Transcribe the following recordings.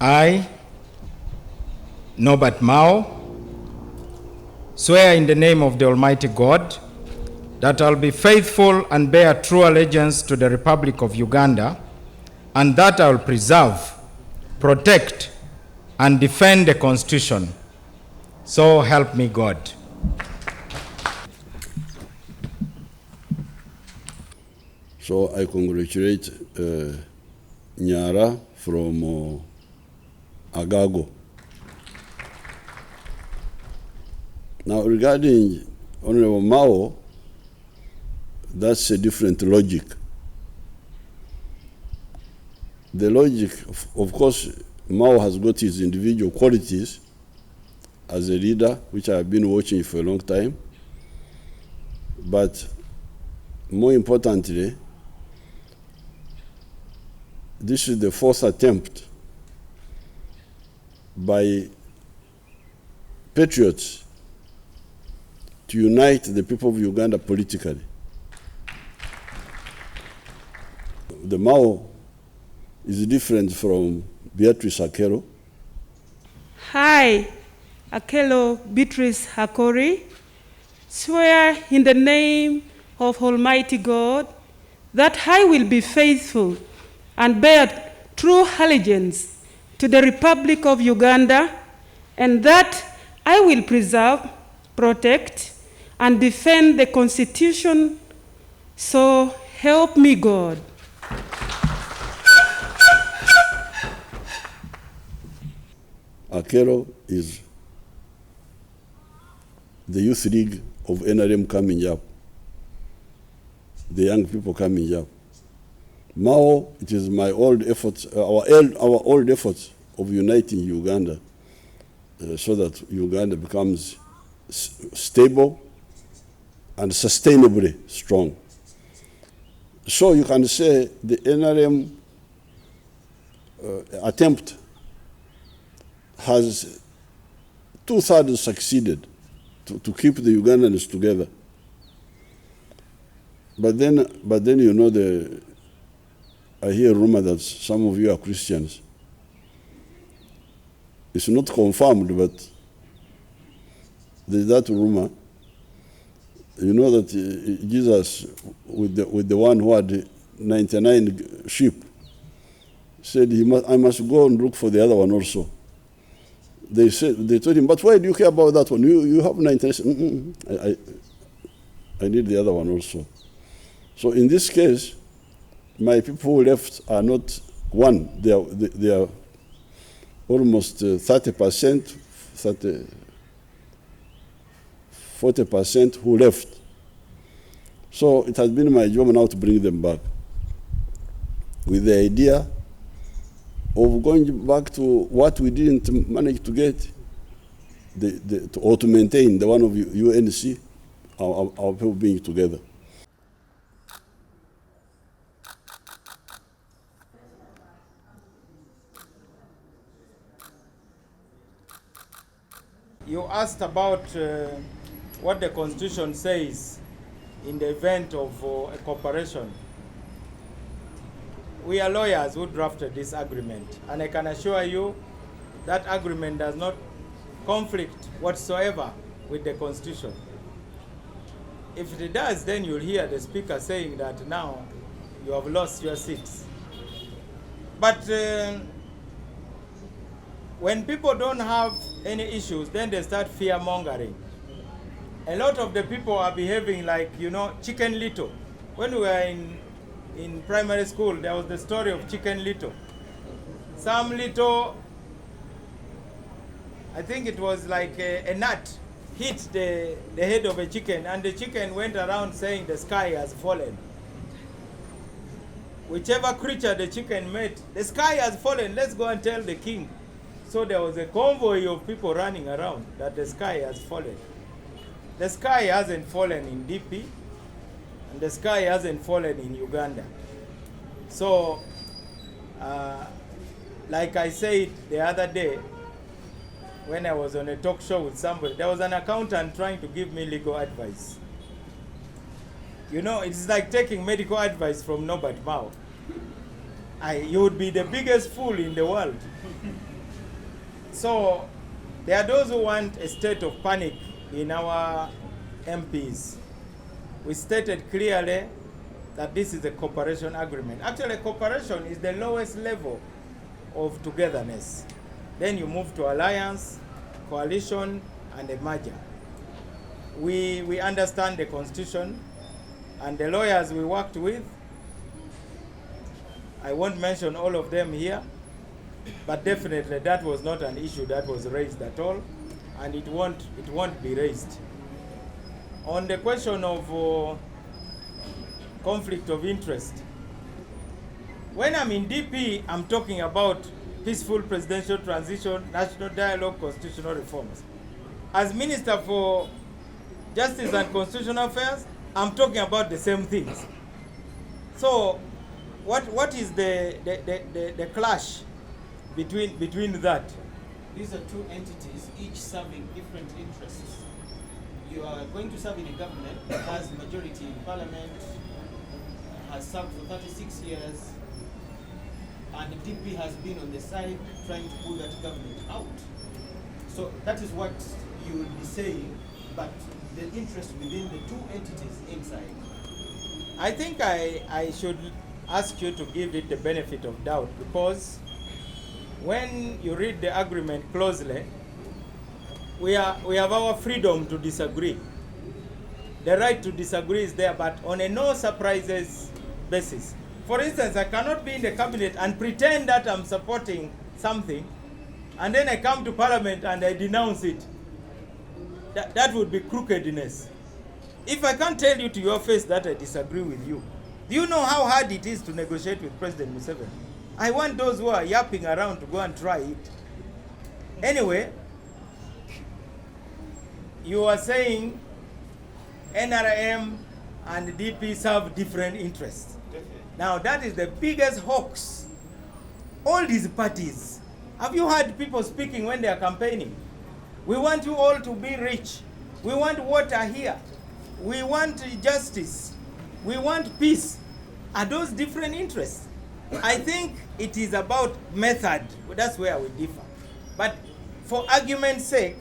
I, Norbert Mao, swear in the name of the Almighty God that I'll be faithful and bear true allegiance to the Republic of Uganda, and that I'll preserve, protect, and defend the Constitution. So help me God. So I congratulate Nyara from Agago. Now regarding Honorable Mao, that's a different logic. The logic, of course, Mao has got his individual qualities as a leader, which I have been watching for a long time. But more importantly, this is the fourth attempt by patriots to unite the people of Uganda politically. The Mao is different from Beatrice Akelo. Hi, Akelo Beatrice Hakori, swear in the name of Almighty God that I will be faithful and bear true allegiance to the Republic of Uganda, and that I will preserve, protect, and defend the Constitution. So help me God. Akelo is the youth league of NRM coming up, the young people coming up. Mao, it is my old efforts, our old efforts of uniting Uganda so that Uganda becomes stable and sustainably strong. So you can say the NRM attempt has 2/3 succeeded to keep the Ugandans together. But then you know, I hear a rumor that some of you are Christians. It's not confirmed, but there's that rumor. You know that Jesus, with the one who had 99 sheep, said I must go and look for the other one also. They told him, but why do you care about that one? You have 99. I need the other one also. So in this case, my people who left are not one. They are almost 30%, 40% who left. So it has been my job now to bring them back with the idea of going back to what we didn't manage to get, or to maintain the one of UNC, our people being together. You asked about what the Constitution says in the event of a cooperation. We are lawyers who drafted this agreement, and I can assure you that agreement does not conflict whatsoever with the Constitution. If it does, then you'll hear the Speaker saying that now you have lost your seats. But when people don't have any issues, then they start fear-mongering. A lot of the people are behaving like, Chicken Little. When we were in primary school, there was the story of Chicken Little. Some little, I think it was like a nut, hit the head of a chicken, and the chicken went around saying the sky has fallen. Whichever creature the chicken met, the sky has fallen, let's go and tell the king. So there was a convoy of people running around that the sky has fallen. The sky hasn't fallen in DP, and the sky hasn't fallen in Uganda. So, like I said the other day, when I was on a talk show with somebody, there was an accountant trying to give me legal advice. It's like taking medical advice from Norbert Mao. You would be the biggest fool in the world So there are those who want a state of panic in our MPs. We stated clearly that this is a cooperation agreement. Actually, cooperation is the lowest level of togetherness. Then you move to alliance, coalition, and a merger. We understand the Constitution, and the lawyers we worked with, I won't mention all of them here, but definitely that was not an issue that was raised at all, and it won't be raised. On the question of conflict of interest, when I'm in DP, I'm talking about peaceful presidential transition, national dialogue, constitutional reforms. As Minister for Justice and Constitutional Affairs, I'm talking about the same things. So what is the clash between that? These are two entities, each serving different interests. You are going to serve in a government that has majority in parliament, has served for 36 years, and the DP has been on the side trying to pull that government out. So that is what you would be saying, but the interest within the two entities inside. I think I should ask you to give it the benefit of doubt, because when you read the agreement closely, we have our freedom to disagree. The right to disagree is there, but on a no surprises basis. For instance, I cannot be in the cabinet and pretend that I'm supporting something, and then I come to parliament and I denounce it. That would be crookedness. If I can't tell you to your face that I disagree with you, do you know how hard it is to negotiate with President Museveni? I want those who are yapping around to go and try it. Anyway, you are saying NRM and DP serve different interests. Now that is the biggest hoax. All these parties, have you heard people speaking when they are campaigning? We want you all to be rich. We want water here. We want justice. We want peace. Are those different interests? I think it is about method. That's where we differ. But for argument's sake,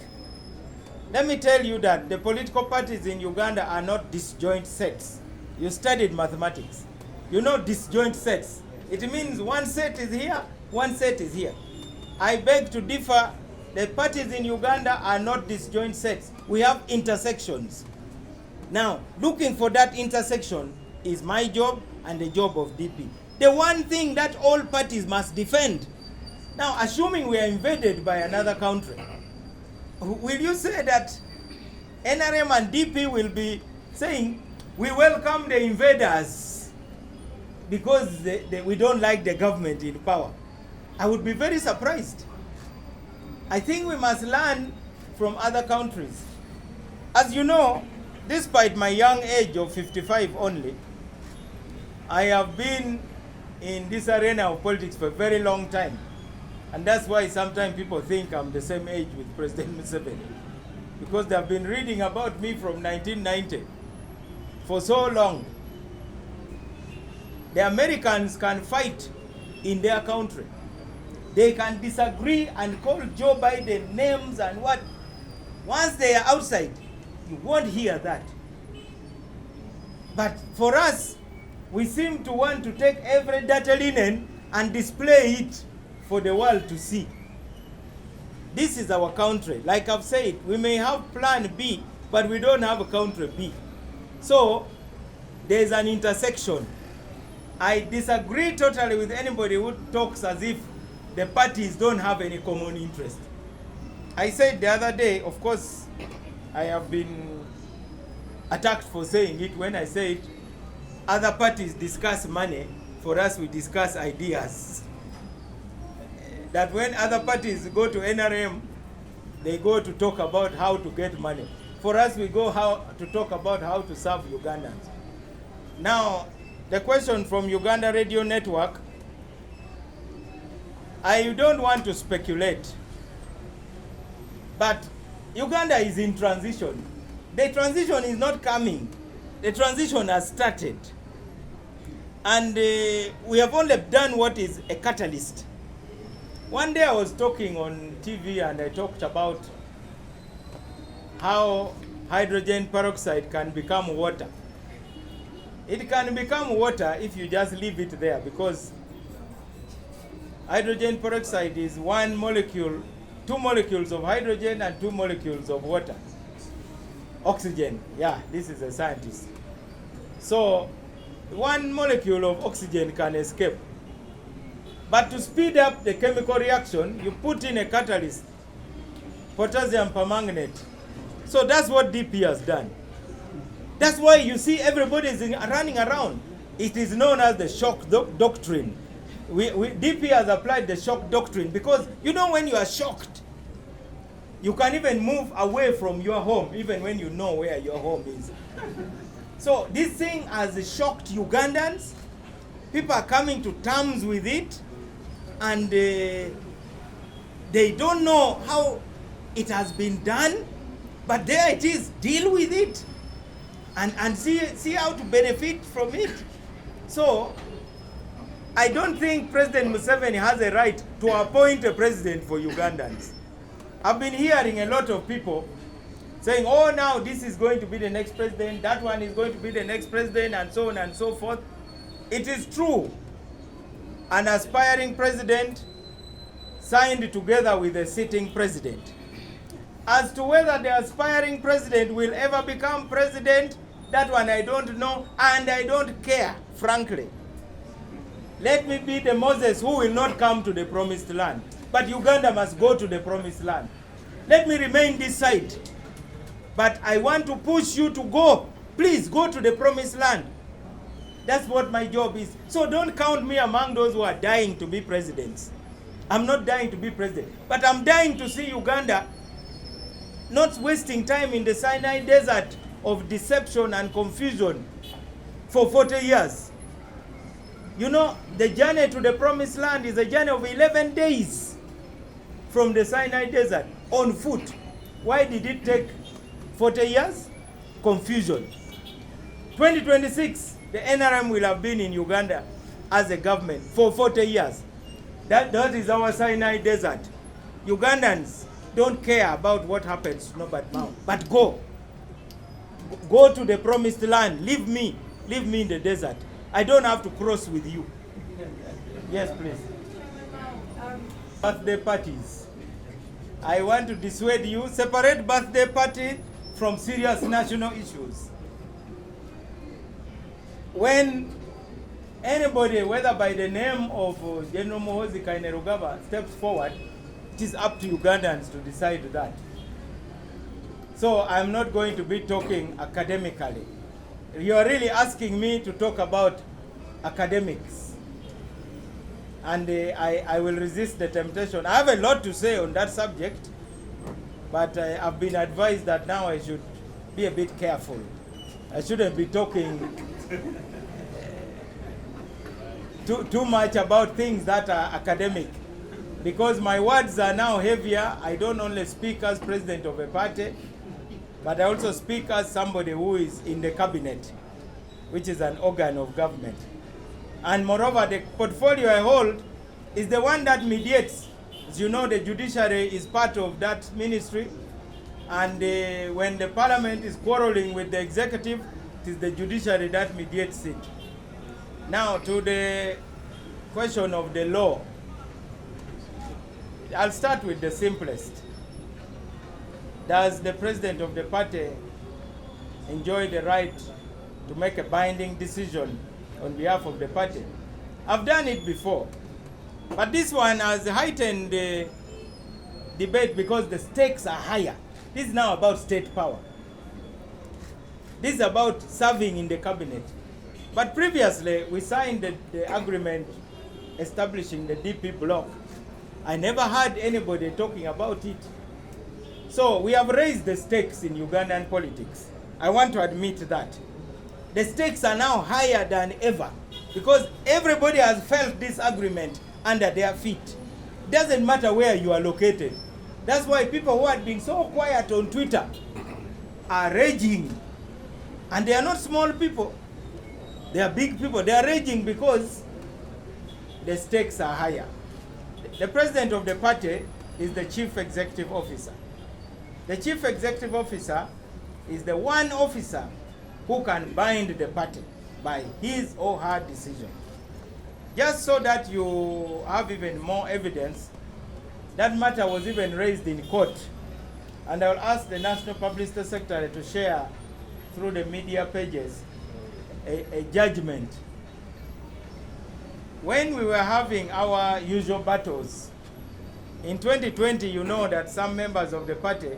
let me tell you that the political parties in Uganda are not disjoint sets. You studied mathematics. You know disjoint sets. It means one set is here, one set is here. I beg to differ. The parties in Uganda are not disjoint sets. We have intersections. Now, looking for that intersection is my job and the job of DP. The one thing that all parties must defend. Now, assuming we are invaded by another country, will you say that NRM and DP will be saying, we welcome the invaders because we don't like the government in power? I would be very surprised. I think we must learn from other countries. As you know, despite my young age of 55 only, I have been in this arena of politics for a very long time. And that's why sometimes people think I'm the same age with President Museveni, because they have been reading about me from 1990 for so long. The Americans can fight in their country. They can disagree and call Joe Biden names and what. Once they are outside, you won't hear that. But for us, we seem to want to take every dirty linen and display it for the world to see. This is our country. Like I've said, we may have plan B, but we don't have a country B. So there's an intersection. I disagree totally with anybody who talks as if the parties don't have any common interest. I said the other day, of course, I have been attacked for saying it when I said other parties discuss money, for us we discuss ideas. That when other parties go to NRM, they go to talk about how to get money. For us, we go to talk about how to serve Ugandans. Now, the question from Uganda Radio Network, I don't want to speculate, but Uganda is in transition. The transition is not coming. The transition has started. And we have only done what is a catalyst. One day I was talking on TV and I talked about how hydrogen peroxide can become water. It can become water if you just leave it there, because hydrogen peroxide is one molecule, 2 molecules of hydrogen and 2 molecules of water. Oxygen, yeah, this is a scientist. So 1 molecule of oxygen can escape. But to speed up the chemical reaction, you put in a catalyst, potassium permanganate. So that's what DP has done. That's why you see everybody is running around. It is known as the shock doctrine. DP has applied the shock doctrine because you know when you are shocked, you can even move away from your home, even when you know where your home is. So this thing has shocked Ugandans. People are coming to terms with it, and they don't know how it has been done, but there it is. Deal with it and see how to benefit from it. So I don't think President Museveni has a right to appoint a president for Ugandans. I've been hearing a lot of people saying, oh, now this is going to be the next president, that one is going to be the next president, and so on and so forth. It is true. An aspiring president signed together with a sitting president. As to whether the aspiring president will ever become president, that one I don't know, and I don't care, frankly. Let me be the Moses who will not come to the promised land. But Uganda must go to the promised land. Let me remain this side. But I want to push you to go. Please go to the promised land. That's what my job is. So don't count me among those who are dying to be presidents. I'm not dying to be president. But I'm dying to see Uganda not wasting time in the Sinai desert of deception and confusion for 40 years. You know, the journey to the promised land is a journey of 11 days from the Sinai desert on foot. Why did it take 40 years? Confusion. 2026, the NRM will have been in Uganda as a government for 40 years. That is our Sinai desert. Ugandans don't care about what happens to Norbert Mao, but go. Go to the promised land. Leave me in the desert. I don't have to cross with you. Yes, please. Birthday parties. I want to dissuade you. Separate birthday party from serious national issues. When anybody, whether by the name of General Muhoozi Kainerugaba, steps forward, it is up to Ugandans to decide that. So I'm not going to be talking academically. You are really asking me to talk about academics. And I will resist the temptation. I have a lot to say on that subject, but I've been advised that now I should be a bit careful. I shouldn't be talking too much about things that are academic, because my words are now heavier. I don't only speak as president of a party, but I also speak as somebody who is in the cabinet, which is an organ of government. And moreover, the portfolio I hold is the one that mediates. As you know, the judiciary is part of that ministry. And when the parliament is quarreling with the executive, it is the judiciary that mediates it. Now, to the question of the law, I'll start with the simplest. Does the president of the party enjoy the right to make a binding decision on behalf of the party? I've done it before, but this one has heightened the debate because the stakes are higher. This is now about state power. This is about serving in the cabinet. But previously, we signed the agreement establishing the DP bloc. I never heard anybody talking about it. So we have raised the stakes in Ugandan politics. I want to admit that. The stakes are now higher than ever because everybody has felt this agreement under their feet. Doesn't matter where you are located. That's why people who had been so quiet on Twitter are raging. And they are not small people. They are big people. They are raging because the stakes are higher. The president of the party is the chief executive officer. The chief executive officer is the one officer who can bind the party by his or her decision. Just so that you have even more evidence, that matter was even raised in court. And I will ask the National Publicity Secretary to share through the media pages a judgment. When we were having our usual battles, in 2020, you know that some members of the party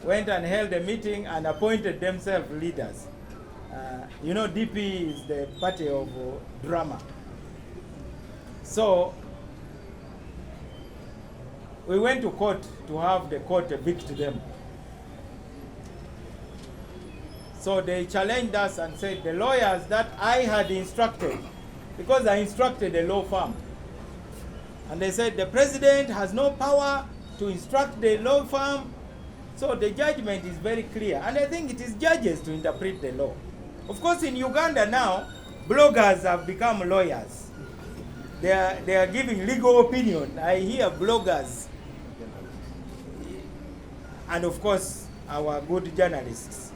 went and held a meeting and appointed themselves leaders. You know, DP is the party of drama. So we went to court to have the court evict them. So they challenged us and said the lawyers that I had instructed, because I instructed a law firm, and they said the president has no power to instruct the law firm. So the judgment is very clear, and I think it is judges to interpret the law. Of course, in Uganda now, bloggers have become lawyers. They are giving legal opinion. I hear bloggers. And of course, our good journalists.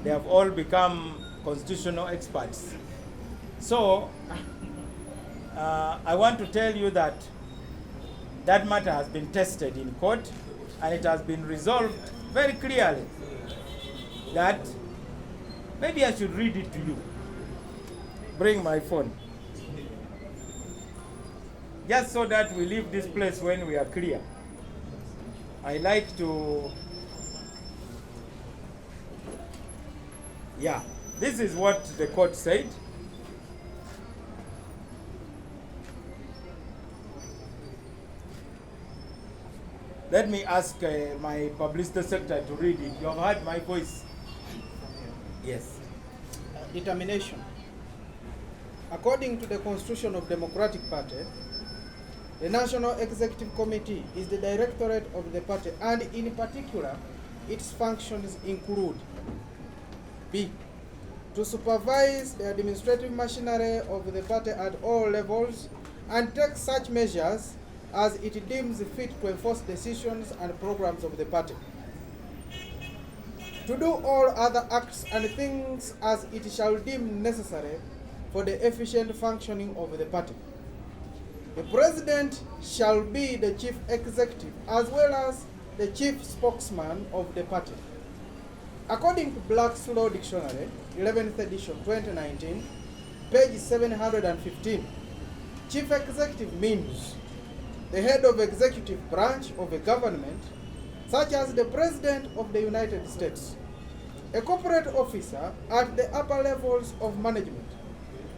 They have all become constitutional experts. So, I want to tell you that that matter has been tested in court, and it has been resolved very clearly that maybe I should read it to you. Bring my phone. Just so that we leave this place when we are clear. I like to, yeah, this is what the court said. Let me ask my publicity secretary to read it. You have heard my voice? Yes. Determination. According to the Constitution of Democratic Party, the National Executive Committee is the directorate of the party, and in particular, its functions include B. To supervise the administrative machinery of the party at all levels and take such measures as it deems fit to enforce decisions and programs of the party. To do all other acts and things as it shall deem necessary for the efficient functioning of the party. The president shall be the chief executive as well as the chief spokesman of the party. According to Black's Law Dictionary, 11th edition, 2019, page 715, chief executive means the head of executive branch of a government, such as the President of the United States, a corporate officer at the upper levels of management.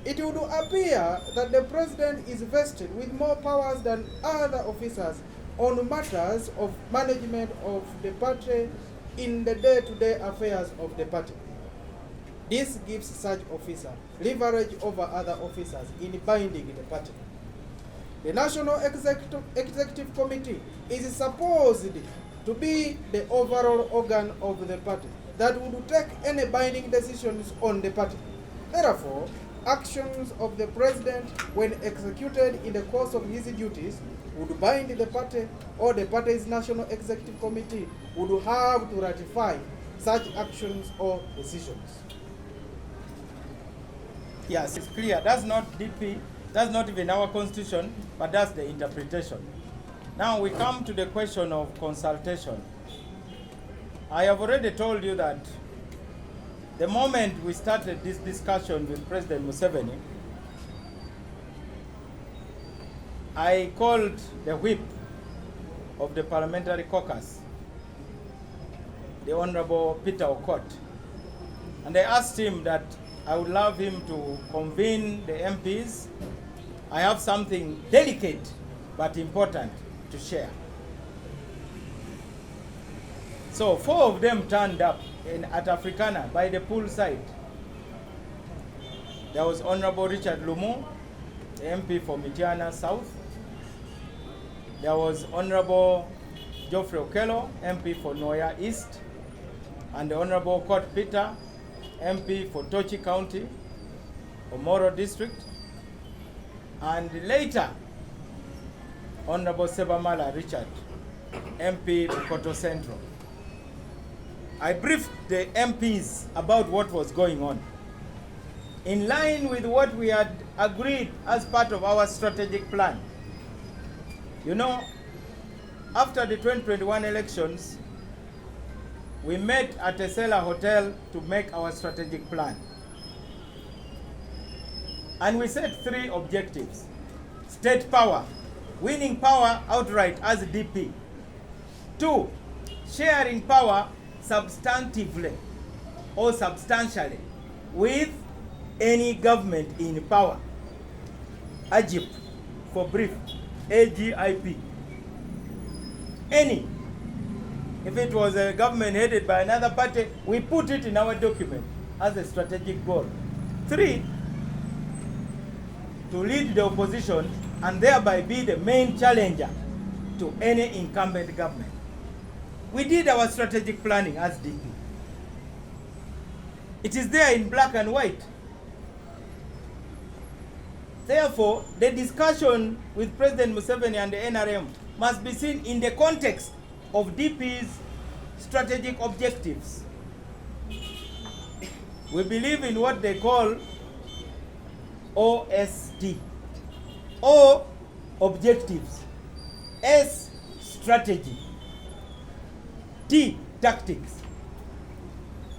It would appear that the President is vested with more powers than other officers on matters of management of the party in the day-to-day affairs of the party. This gives such officer leverage over other officers in binding the party. The National Executive Committee is supposed to be the overall organ of the party that would take any binding decisions on the party. Therefore, actions of the president when executed in the course of his duties would bind the party, or the party's National Executive Committee would have to ratify such actions or decisions. Yes, it's clear. That's not DP, that's not even our constitution, but that's the interpretation. Now we come to the question of consultation. I have already told you that the moment we started this discussion with President Museveni, I called the whip of the parliamentary caucus, the Honorable Peter Okot, and I asked him that I would love him to convene the MPs. I have something delicate but important to share. So 4 of them turned up at Africana by the poolside. There was Honorable Richard Lumu, the MP for Mityana South. There was Honorable Geoffrey Okello, MP for Noya East, and the Honorable Okot Peter, MP for Tochi County, Omoro District. And later, Honorable Sebamala Richard, MP Bukoto Central. I briefed the MPs about what was going on. In line with what we had agreed as part of our strategic plan. You know, after the 2021 elections, we met at a Sela Hotel to make our strategic plan. And we set 3 objectives. State power, winning power outright as DP. 2, sharing power substantively or substantially with any government in power. AGIP for brief, AGIP. Any. If it was a government headed by another party, we put it in our document as a strategic goal. 3, to lead the opposition and thereby be the main challenger to any incumbent government. We did our strategic planning as DP. It is there in black and white. Therefore, the discussion with President Museveni and the NRM must be seen in the context of DP's strategic objectives. We believe in what they call OST. O, objectives. S, strategy. T, tactics.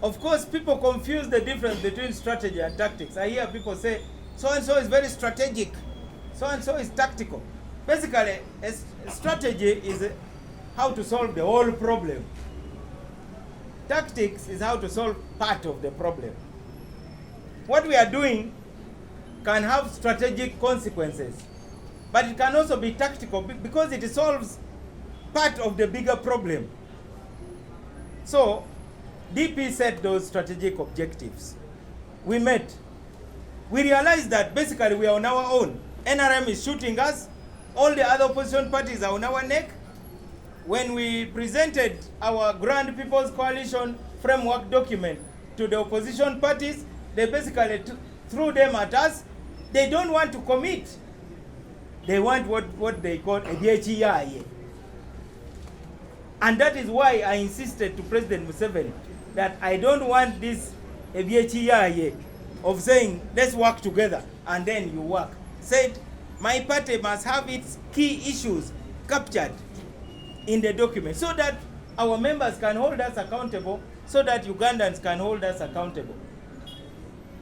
Of course, people confuse the difference between strategy and tactics. I hear people say, so-and-so is very strategic, so-and-so is tactical. Basically, a strategy is how to solve the whole problem. Tactics is how to solve part of the problem. What we are doing can have strategic consequences, but it can also be tactical because it solves part of the bigger problem. So, DP set those strategic objectives. We met. We realized that basically we are on our own. NRM is shooting us. All the other opposition parties are on our neck. When we presented our Grand People's Coalition framework document to the opposition parties, they basically threw them at us. They don't want to commit. They want what they call a DHEA. And that is why I insisted to President Museveni that I don't want this DHEA of saying, let's work together, and then you work. Said, my party must have its key issues captured in the document so that our members can hold us accountable, so that Ugandans can hold us accountable.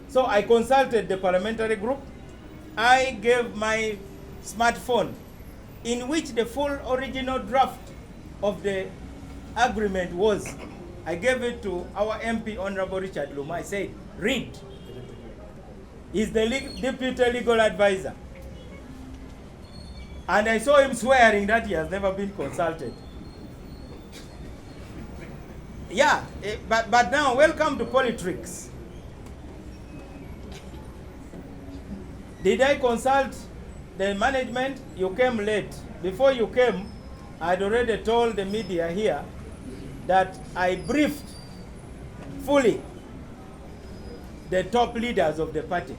So I consulted the parliamentary group. I gave my smartphone in which the full original draft of the agreement was. I gave it to our MP, Honorable Richard Luma. I said, read. He's the deputy legal advisor. And I saw him swearing that he has never been consulted. Yeah, but now welcome to politics. Did I consult the management? You came late. Before you came, I had already told the media here that I briefed fully the top leaders of the party.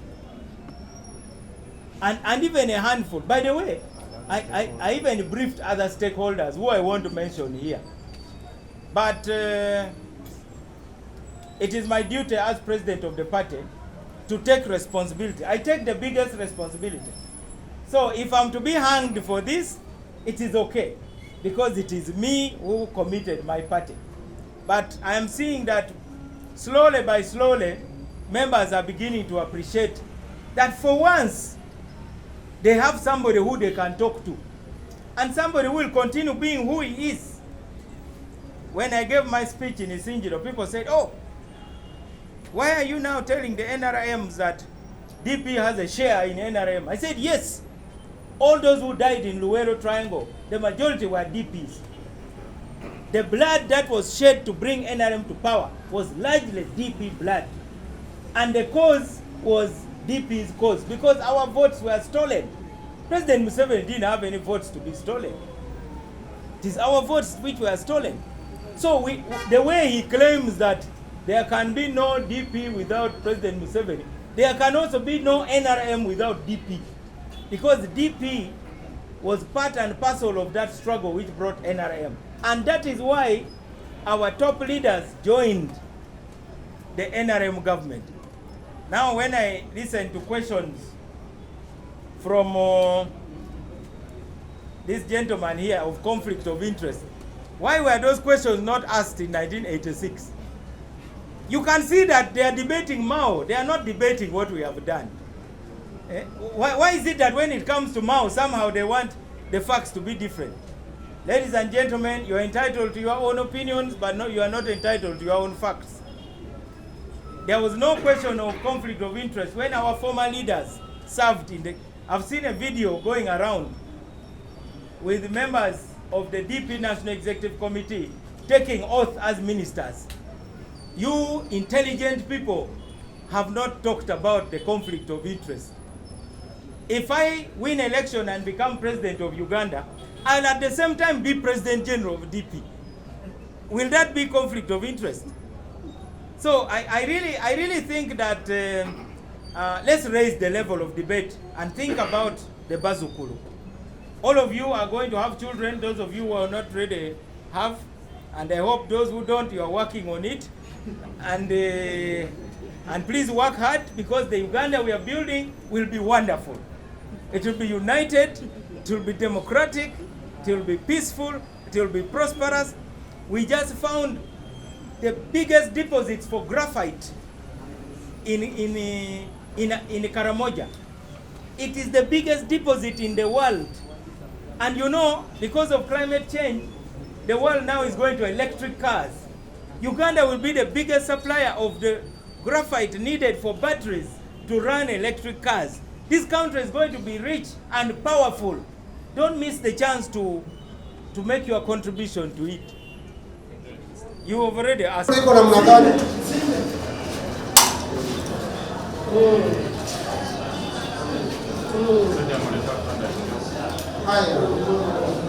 And even a handful. By the way, I even briefed other stakeholders who I want to mention here. But it is my duty as president of the party to take responsibility. I take the biggest responsibility. So if I'm to be hanged for this, it is okay, because it is me who committed my party. But I am seeing that slowly by slowly, members are beginning to appreciate that for once, they have somebody who they can talk to. And somebody who will continue being who he is. When I gave my speech in Isingiro, people said, oh, why are you now telling the NRMs that DP has a share in NRM? I said, yes. All those who died in Luwero Triangle, the majority were DPs. The blood that was shed to bring NRM to power was largely DP blood. And the cause was DP's cause, because our votes were stolen. President Museveni didn't have any votes to be stolen. It is our votes which were stolen. So the way he claims that there can be no DP without President Museveni, there can also be no NRM without DP. Because DP was part and parcel of that struggle which brought NRM. And that is why our top leaders joined the NRM government. Now when I listen to questions from this gentleman here of conflict of interest, why were those questions not asked in 1986? You can see that they are debating Mao. They are not debating what we have done. Why is it that when it comes to Mao, somehow they want the facts to be different? Ladies and gentlemen, you are entitled to your own opinions, but no, you are not entitled to your own facts. There was no question of conflict of interest when our former leaders served in the... I've seen a video going around with members of the DP National Executive Committee taking oath as ministers. You intelligent people have not talked about the conflict of interest. If I win election and become president of Uganda, I'll at the same time be president general of DP. Will that be conflict of interest? So I really think that let's raise the level of debate and think about the Bazukulu. All of you are going to have children. Those of you who are not ready have, and I hope those who don't, you are working on it. And please work hard, because the Uganda we are building will be wonderful. It will be united, it will be democratic, it will be peaceful, it will be prosperous. We just found the biggest deposits for graphite in Karamoja. It is the biggest deposit in the world. And you know, because of climate change, the world now is going to electric cars. Uganda will be the biggest supplier of the graphite needed for batteries to run electric cars. This country is going to be rich and powerful. Don't miss the chance to make your contribution to it. You have already asked. Haya.